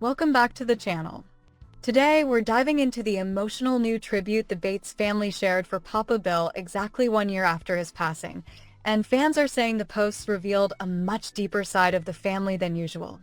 Welcome back to the channel. Today, we're diving into the emotional new tribute the Bates family shared for Papa Bill exactly 1 year after his passing, and fans are saying the posts revealed a much deeper side of the family than usual.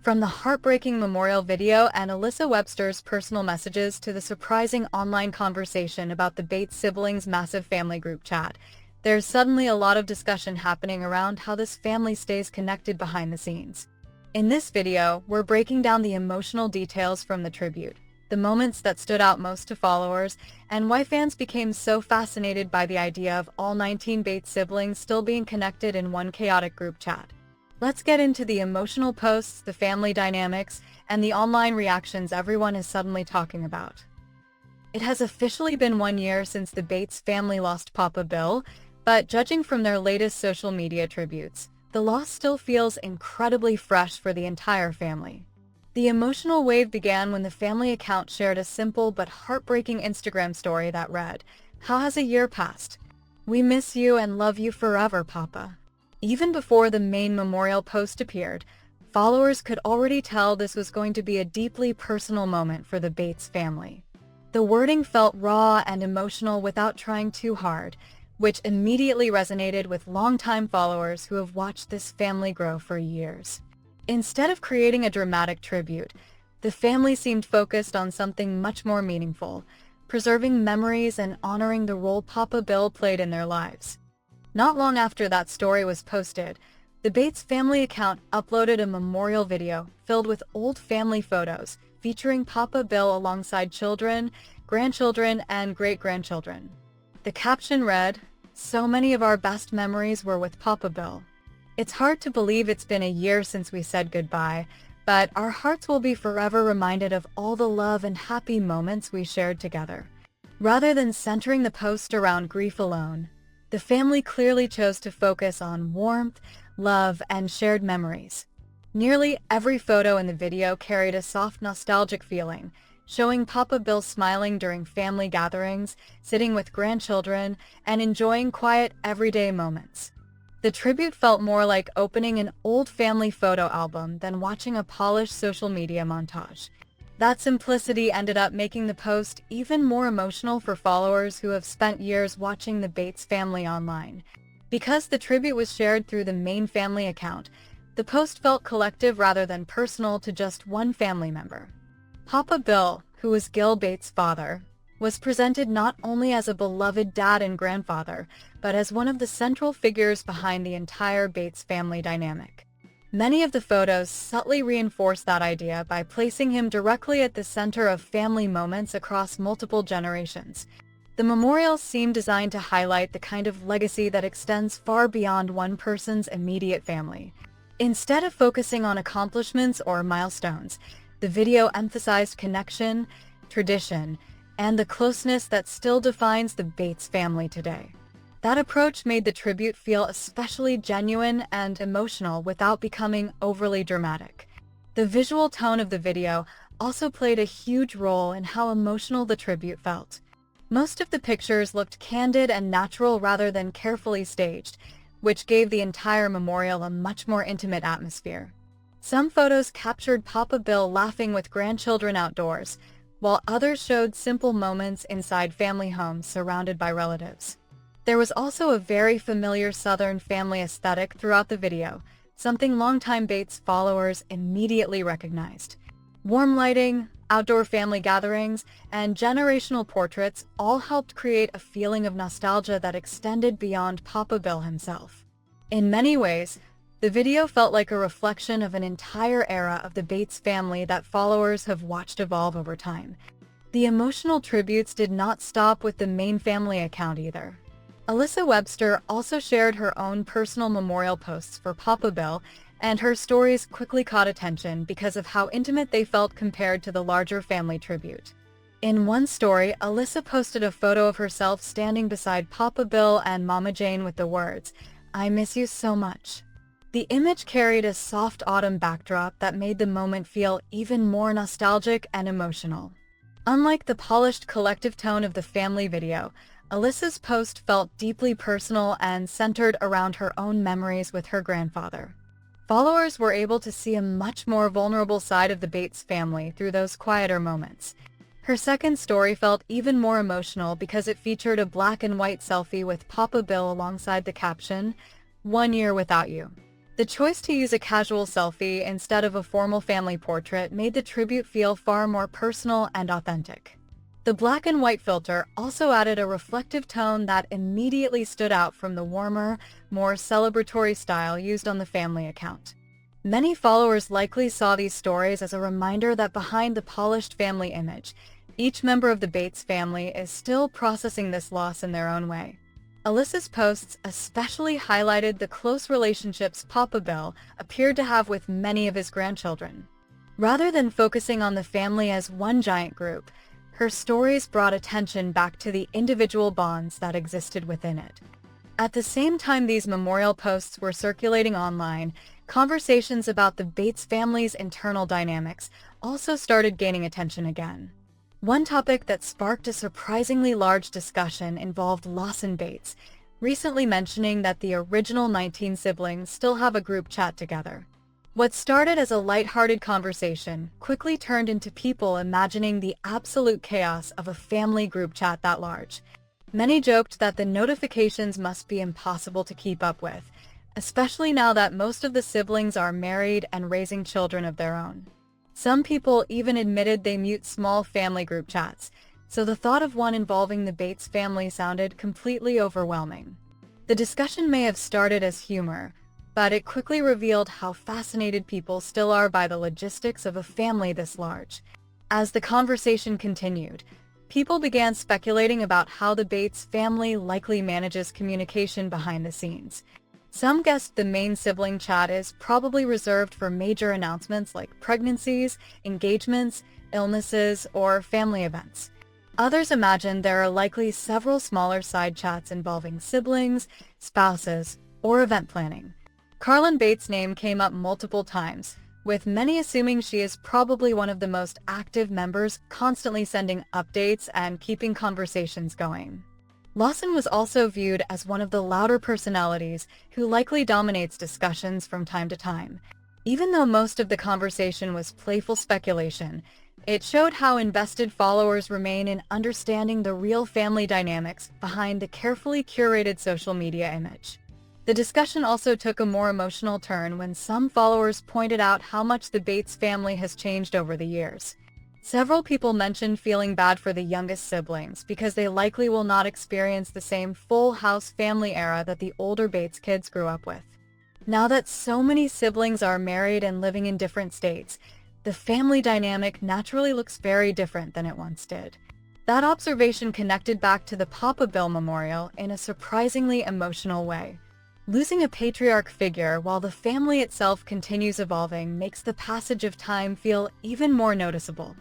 From the heartbreaking memorial video and Alyssa Webster's personal messages to the surprising online conversation about the Bates siblings' massive family group chat, there's suddenly a lot of discussion happening around how this family stays connected behind the scenes. In this video, we're breaking down the emotional details from the tribute, the moments that stood out most to followers, and why fans became so fascinated by the idea of all 19 Bates siblings still being connected in one chaotic group chat. Let's get into the emotional posts, the family dynamics, and the online reactions everyone is suddenly talking about. It has officially been 1 year since the Bates family lost Papa Bill, but judging from their latest social media tributes, the loss still feels incredibly fresh for the entire family. The emotional wave began when the family account shared a simple but heartbreaking Instagram story that read, "How has a year passed? We miss you and love you forever, Papa." Even before the main memorial post appeared, followers could already tell this was going to be a deeply personal moment for the Bates family. The wording felt raw and emotional without trying too hard, which immediately resonated with longtime followers who have watched this family grow for years. Instead of creating a dramatic tribute, the family seemed focused on something much more meaningful, preserving memories and honoring the role Papa Bill played in their lives. Not long after that story was posted, the Bates family account uploaded a memorial video filled with old family photos featuring Papa Bill alongside children, grandchildren, and great-grandchildren. The caption read, "So many of our best memories were with Papa Bill. It's hard to believe it's been a year since we said goodbye, but our hearts will be forever reminded of all the love and happy moments we shared together." Rather than centering the post around grief alone, the family clearly chose to focus on warmth, love, and shared memories. Nearly every photo in the video carried a soft nostalgic feeling, showing Papa Bill smiling during family gatherings, sitting with grandchildren, and enjoying quiet, everyday moments. The tribute felt more like opening an old family photo album than watching a polished social media montage. That simplicity ended up making the post even more emotional for followers who have spent years watching the Bates family online. Because the tribute was shared through the main family account, the post felt collective rather than personal to just one family member. Papa Bill, who was Gil Bates' father, was presented not only as a beloved dad and grandfather, but as one of the central figures behind the entire Bates family dynamic. Many of the photos subtly reinforced that idea by placing him directly at the center of family moments across multiple generations. The memorials seem designed to highlight the kind of legacy that extends far beyond one person's immediate family. Instead of focusing on accomplishments or milestones, the video emphasized connection, tradition, and the closeness that still defines the Bates family today. That approach made the tribute feel especially genuine and emotional without becoming overly dramatic. The visual tone of the video also played a huge role in how emotional the tribute felt. Most of the pictures looked candid and natural rather than carefully staged, which gave the entire memorial a much more intimate atmosphere. Some photos captured Papa Bill laughing with grandchildren outdoors, while others showed simple moments inside family homes surrounded by relatives. There was also a very familiar Southern family aesthetic throughout the video, something longtime Bates followers immediately recognized. Warm lighting, outdoor family gatherings, and generational portraits all helped create a feeling of nostalgia that extended beyond Papa Bill himself. In many ways, the video felt like a reflection of an entire era of the Bates family that followers have watched evolve over time. The emotional tributes did not stop with the main family account either. Alyssa Webster also shared her own personal memorial posts for Papa Bill, and her stories quickly caught attention because of how intimate they felt compared to the larger family tribute. In one story, Alyssa posted a photo of herself standing beside Papa Bill and Mama Jane with the words, "I miss you so much." The image carried a soft autumn backdrop that made the moment feel even more nostalgic and emotional. Unlike the polished collective tone of the family video, Alyssa's post felt deeply personal and centered around her own memories with her grandfather. Followers were able to see a much more vulnerable side of the Bates family through those quieter moments. Her second story felt even more emotional because it featured a black and white selfie with Papa Bill alongside the caption, "1 year without you." The choice to use a casual selfie instead of a formal family portrait made the tribute feel far more personal and authentic. The black and white filter also added a reflective tone that immediately stood out from the warmer, more celebratory style used on the family account. Many followers likely saw these stories as a reminder that behind the polished family image, each member of the Bates family is still processing this loss in their own way. Alyssa's posts especially highlighted the close relationships Papa Bill appeared to have with many of his grandchildren. Rather than focusing on the family as one giant group, her stories brought attention back to the individual bonds that existed within it. At the same time these memorial posts were circulating online, conversations about the Bates family's internal dynamics also started gaining attention again. One topic that sparked a surprisingly large discussion involved Lawson Bates, recently mentioning that the original 19 siblings still have a group chat together. What started as a lighthearted conversation quickly turned into people imagining the absolute chaos of a family group chat that large. Many joked that the notifications must be impossible to keep up with, especially now that most of the siblings are married and raising children of their own. Some people even admitted they mute small family group chats, so the thought of one involving the Bates family sounded completely overwhelming. The discussion may have started as humor, but it quickly revealed how fascinated people still are by the logistics of a family this large. As the conversation continued, people began speculating about how the Bates family likely manages communication behind the scenes. Some guessed the main sibling chat is probably reserved for major announcements like pregnancies, engagements, illnesses, or family events. Others imagined there are likely several smaller side chats involving siblings, spouses, or event planning. Carlin Bates' name came up multiple times, with many assuming she is probably one of the most active members, constantly sending updates and keeping conversations going. Lawson was also viewed as one of the louder personalities who likely dominates discussions from time to time. Even though most of the conversation was playful speculation, it showed how invested followers remain in understanding the real family dynamics behind the carefully curated social media image. The discussion also took a more emotional turn when some followers pointed out how much the Bates family has changed over the years. Several people mentioned feeling bad for the youngest siblings because they likely will not experience the same full house family era that the older Bates kids grew up with. Now that so many siblings are married and living in different states, the family dynamic naturally looks very different than it once did. That observation connected back to the Papa Bill Memorial in a surprisingly emotional way. Losing a patriarch figure while the family itself continues evolving makes the passage of time feel even more noticeable.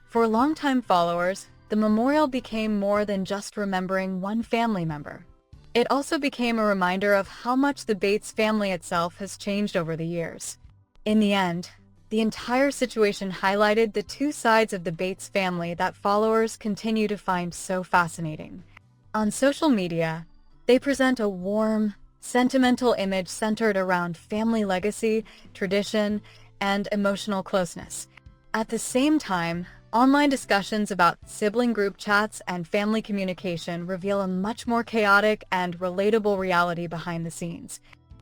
For longtime followers, the memorial became more than just remembering one family member. It also became a reminder of how much the Bates family itself has changed over the years. In the end, the entire situation highlighted the two sides of the Bates family that followers continue to find so fascinating. On social media, they present a warm, sentimental image centered around family legacy, tradition, and emotional closeness. At the same time, online discussions about sibling group chats and family communication reveal a much more chaotic and relatable reality behind the scenes.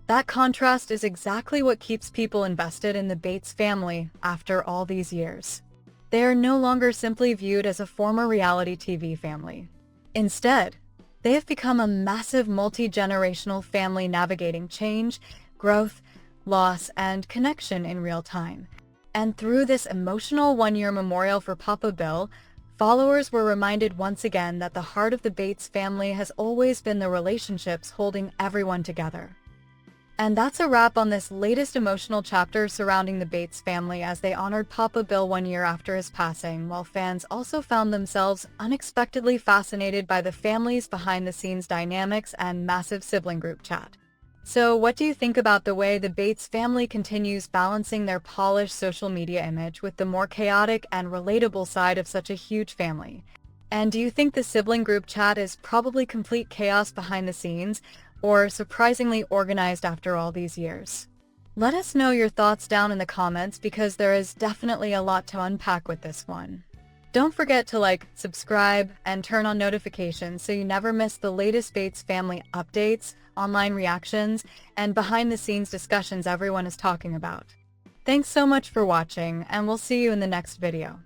That contrast is exactly what keeps people invested in the Bates family after all these years. They are no longer simply viewed as a former reality TV family. Instead, they have become a massive multi-generational family navigating change, growth, loss, and connection in real time. And through this emotional one-year memorial for Papa Bill, followers were reminded once again that the heart of the Bates family has always been the relationships holding everyone together. And that's a wrap on this latest emotional chapter surrounding the Bates family as they honored Papa Bill 1 year after his passing, while fans also found themselves unexpectedly fascinated by the family's behind-the-scenes dynamics and massive sibling group chat. So what do you think about the way the Bates family continues balancing their polished social media image with the more chaotic and relatable side of such a huge family? And do you think the sibling group chat is probably complete chaos behind the scenes, or surprisingly organized after all these years? Let us know your thoughts down in the comments because there is definitely a lot to unpack with this one. Don't forget to like, subscribe, and turn on notifications so you never miss the latest Bates family updates, online reactions, and behind-the-scenes discussions everyone is talking about. Thanks so much for watching, and we'll see you in the next video.